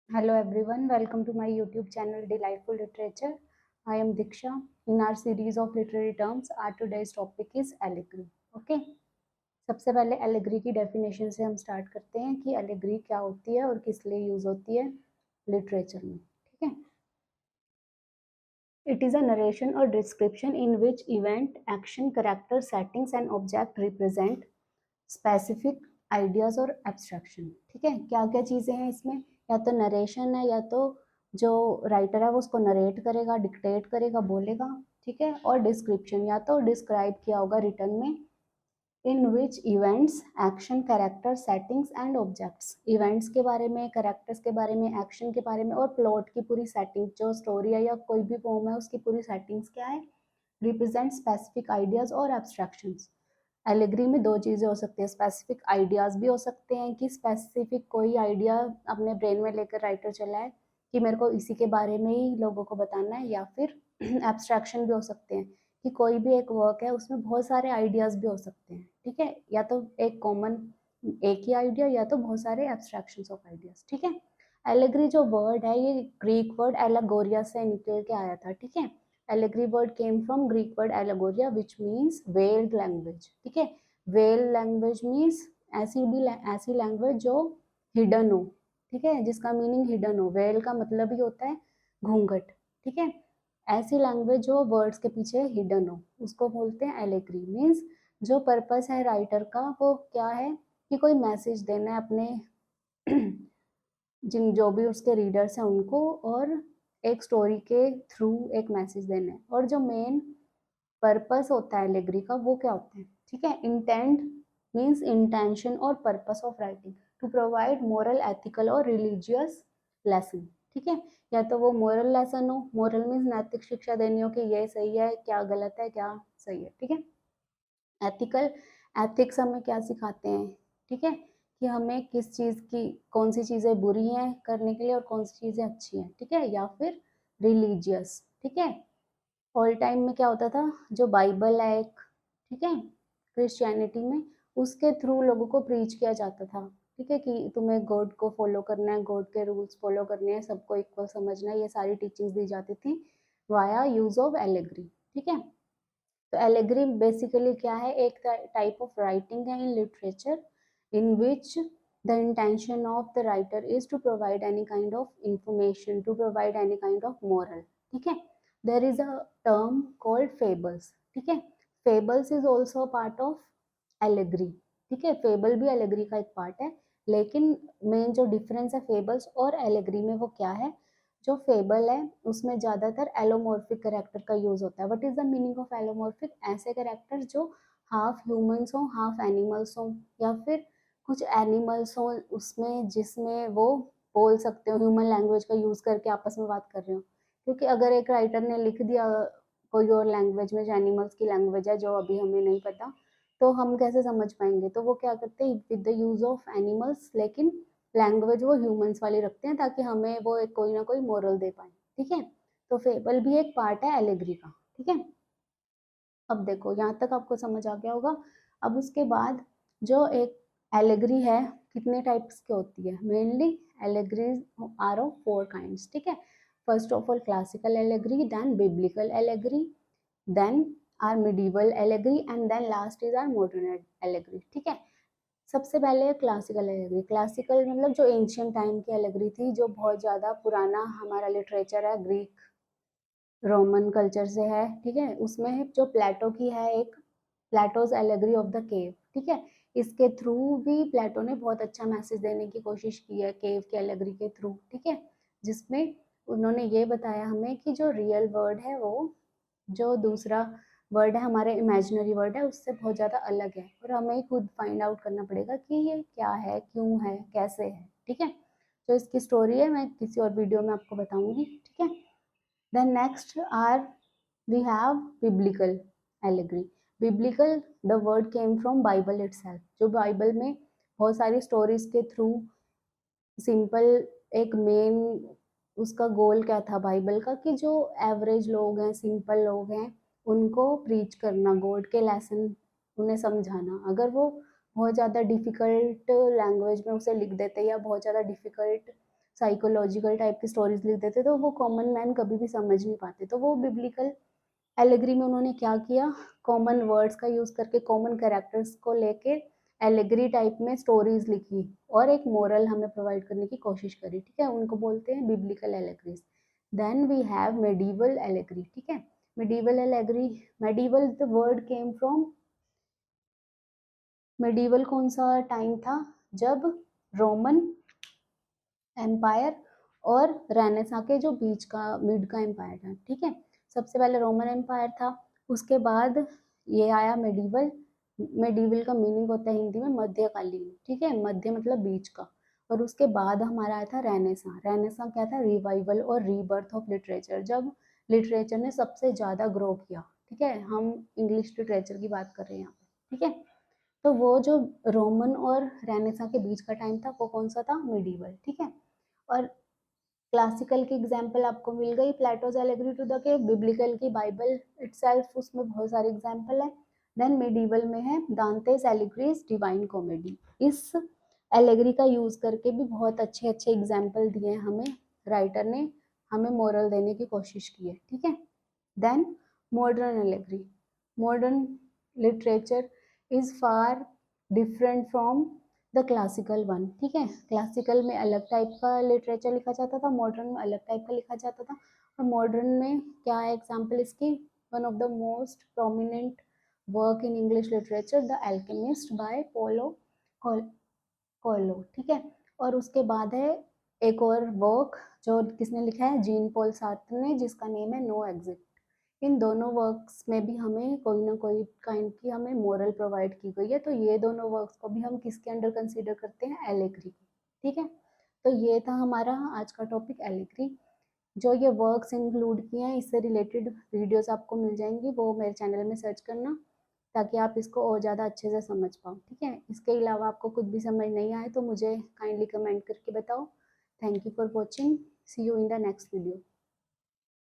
Hello everyone, welcome to my YouTube channel Delightful Literature. I am Diksha. In our series of literary terms, our today's topic is allegory. Okay. सबसे पहले allegory की definition से हम start करते हैं कि allegory क्या होती है और किस लिए यूज होती है लिटरेचर में. ठीक है. It is a narration or description in which event, action, character, settings and object represent specific ideas और abstraction. ठीक है. क्या क्या चीजें हैं इसमें? या तो नरेशन है, या तो जो राइटर है वो उसको नरेट करेगा, डिक्टेट करेगा, बोलेगा. ठीक है. और डिस्क्रिप्शन, या तो डिस्क्राइब किया होगा रिटर्न में, in which events, action, character, settings and objects. Events के बारे में, कैरेक्टर्स के बारे में, एक्शन के बारे में और प्लॉट की पूरी सेटिंग, जो स्टोरी है या कोई भी पोम है उसकी पूरी सेटिंग्स क्या है, रिप्रेजेंट स्पेसिफिक आइडियाज और एब्स्ट्रैक्शंस. एलेगरी में दो चीज़ें हो सकती है. स्पेसिफिक आइडियाज भी हो सकते हैं कि स्पेसिफिक कोई आइडिया अपने ब्रेन में लेकर राइटर चला है कि मेरे को इसी के बारे में ही लोगों को बताना है, या फिर एब्स्ट्रैक्शन भी हो सकते हैं कि कोई भी एक वर्क है उसमें बहुत सारे आइडियाज भी हो सकते हैं. ठीक है. या तो एक कॉमन एक ही आइडिया, या तो बहुत सारे एब्स्ट्रैक्शंस ऑफ आइडियाज. ठीक है. एलेगरी जो वर्ड है ये ग्रीक वर्ड एलागोरिया से निकल के आया था. ठीक है. Allegory word came from Greek word allegoria, which means veiled language. ठीक है. veiled language means ऐसी लैंग्वेज जो हिडन हो. ठीक है. जिसका मीनिंग हिडन हो. वेल का मतलब ही होता है घूंघट. ठीक है. ऐसी लैंग्वेज जो वर्ड्स के पीछे हिडन हो उसको बोलते हैं एलेगरी. मीन्स जो पर्पस है राइटर का वो क्या है कि कोई मैसेज देना है अपने जिन जो भी उसके रीडर्स हैं उनको, और एक स्टोरी के थ्रू एक मैसेज देना है. और जो मेन पर्पस होता है एलेगरी का वो क्या होता है. ठीक है. इंटेंट मीन्स इंटेंशन और purpose of writing to provide moral, ethical और रिलीजियस लेसन. ठीक है. या तो वो मोरल लेसन हो. मोरल मीन्स नैतिक शिक्षा देनी हो कि ये सही है, क्या गलत है, क्या सही है. ठीक है. एथिकल, एथिक्स हमें क्या सिखाते हैं. ठीक है. कि हमें किस चीज़ की, कौन सी चीज़ें बुरी हैं करने के लिए और कौन सी चीज़ें अच्छी हैं. ठीक है. या फिर रिलीजियस. ठीक है. ऑल टाइम में क्या होता था, जो बाइबल है एक, ठीक है, क्रिश्चियनिटी में, उसके थ्रू लोगों को प्रीच किया जाता था. ठीक है. कि तुम्हें गॉड को फॉलो करना है, गॉड के रूल्स फॉलो करने हैं, सबको इक्वल समझना है, ये सारी टीचिंग्स दी जाती थी वाया यूज ऑफ एलेगरी. ठीक है. तो एलेगरी बेसिकली क्या है, एक टाइप ऑफ राइटिंग है in literature in which the intention of the writer is to provide any kind of information, to provide any kind of moral. ठीक है. there is a term called fables. ठीक है. fables is also a part of allegory. ठीक है. Fable भी allegory का एक part है, लेकिन मेन जो डिफरेंस है फेबल्स और एलेगरी में वो क्या है, जो फेबल है उसमें ज्यादातर एलोमॉर्फिक कैरेक्टर का यूज होता है. What is the meaning of allomorphic? ऐसे कैरेक्टर जो हाफ ह्यूमंस हो, हाफ एनिमल्स हो, या फिर कुछ एनिमल्स हो उसमें जिसमें वो बोल सकते हो, ह्यूमन लैंग्वेज का यूज करके आपस में बात कर रहे हो. क्योंकि अगर एक राइटर ने लिख दिया कोई और लैंग्वेज में जो एनिमल्स की लैंग्वेज है जो अभी हमें नहीं पता, तो हम कैसे समझ पाएंगे. तो वो क्या करते हैं with the use of animals, लेकिन लैंग्वेज वो ह्यूमंस वाली रखते हैं ताकि हमें वो एक कोई ना कोई मोरल दे पाए. ठीक है. तो फेबल भी एक पार्ट है एलेगरी का. ठीक है. अब देखो यहाँ तक आपको समझ आ गया होगा. अब उसके बाद जो एक एलेगरी है कितने टाइप्स की होती है. Mainly allegories are of 4 kinds. ठीक है. First of all classical allegory, then biblical allegory, then are medieval allegory and then last is are modern allegory. ठीक है. सबसे पहले क्लासिकल एलेगरी. क्लासिकल मतलब जो एंशियंट टाइम की एलेगरी थी, जो बहुत ज़्यादा पुराना हमारा लिटरेचर है, ग्रीक रोमन कल्चर से है. ठीक है. उसमें जो प्लेटो की है एक, Plato's allegory of the cave. ठीक है. इसके थ्रू भी प्लेटो ने बहुत अच्छा मैसेज देने की कोशिश की है केव के एलेगरी के थ्रू. ठीक है. जिसमें उन्होंने ये बताया हमें कि जो रियल वर्ड है वो, जो दूसरा वर्ड है हमारे इमेजिनरी वर्ड है उससे बहुत ज़्यादा अलग है, और हमें खुद फाइंड आउट करना पड़ेगा कि ये क्या है, क्यों है, कैसे है. ठीक है. तो इसकी स्टोरी है, मैं किसी और वीडियो में आपको बताऊंगी. ठीक है. Then next are we have biblical allegory. Biblical, the word came from Bible itself. जो बाइबल में बहुत सारी स्टोरीज के थ्रू सिंपल एक मेन उसका गोल क्या था बाइबल का, कि जो एवरेज लोग हैं, सिंपल लोग हैं, उनको प्रीच करना, गॉड के लेसन उन्हें समझाना. अगर वो बहुत ज़्यादा डिफिकल्ट लैंग्वेज में उसे लिख देते या बहुत ज़्यादा डिफिकल्ट साइकोलॉजिकल टाइप की स्टोरीज लिख देते तो वो कॉमन मैन कभी भी समझ नहीं पाते। तो वो बिब्लिकल एलेगरी में उन्होंने क्या किया, कॉमन वर्ड्स का यूज करके कॉमन कैरेक्टर्स को लेके एलेगरी टाइप में स्टोरीज लिखी और एक मोरल हमें प्रोवाइड करने की कोशिश करी। ठीक है, उनको बोलते हैं biblical allegories. Then we have medieval allegory. ठीक है, medieval allegory, medieval the word came from, medieval कौन सा टाइम था, जब रोमन एम्पायर और रेनेसा के जो बीच का मिड का एम्पायर था। ठीक है, सबसे पहले रोमन एम्पायर था, उसके बाद ये आया मेडिवल। मेडिवल का मीनिंग होता है हिंदी में मध्यकालीन। ठीक है, मध्य मतलब बीच का। और उसके बाद हमारा आया था रेनेसा। रेनेसा क्या था, रिवाइवल और रीबर्थ ऑफ लिटरेचर, जब लिटरेचर ने सबसे ज़्यादा ग्रो किया। ठीक है, हम इंग्लिश लिटरेचर की बात कर रहे हैं यहाँ पे। ठीक है, तो वो जो रोमन और रेनेसा के बीच का टाइम था वो कौन सा था, मिडीवल। ठीक है, और क्लासिकल की एग्जाम्पल आपको मिल गई, Plato's allegory to the cave, biblical की बाइबल इटसेल्फ, उसमें बहुत सारे एग्जाम्पल है। देन मिडीवल में है दांतेस एलिग्रीज डिवाइन कॉमेडी। इस एलेगरी का यूज करके भी बहुत अच्छे अच्छे एग्जाम्पल दिए हमें राइटर ने, हमें मोरल देने की कोशिश की है। ठीक है, then modern allegory, modern literature is far different from the classical one. ठीक है, क्लासिकल में अलग टाइप का लिटरेचर लिखा जाता था, मॉडर्न में अलग टाइप का लिखा जाता था। और मॉडर्न में क्या है एग्जाम्पल इसकी, one of the most prominent work in English literature the Alchemist by Paulo Coelho. ठीक है, और उसके बाद है एक और वर्क जो किसने लिखा है, जीन पॉल सार्त्र ने, जिसका नेम है नो एग्जिट। इन दोनों वर्क्स में भी हमें कोई ना कोई काइंड की हमें मोरल प्रोवाइड की गई है। तो ये दोनों वर्क्स को भी हम किसके अंडर कंसीडर करते हैं, एलेगरी की। ठीक है, तो ये था हमारा आज का टॉपिक एलेगरी। जो ये वर्क्स इंक्लूड किए हैं इससे रिलेटेड वीडियोस आपको मिल जाएंगी, वो मेरे चैनल में सर्च करना ताकि आप इसको और ज़्यादा अच्छे से समझ पाओ। ठीक है, इसके अलावा आपको कुछ भी समझ नहीं आए तो मुझे काइंडली कमेंट करके बताओ। Thank you for watching, see you in the next video.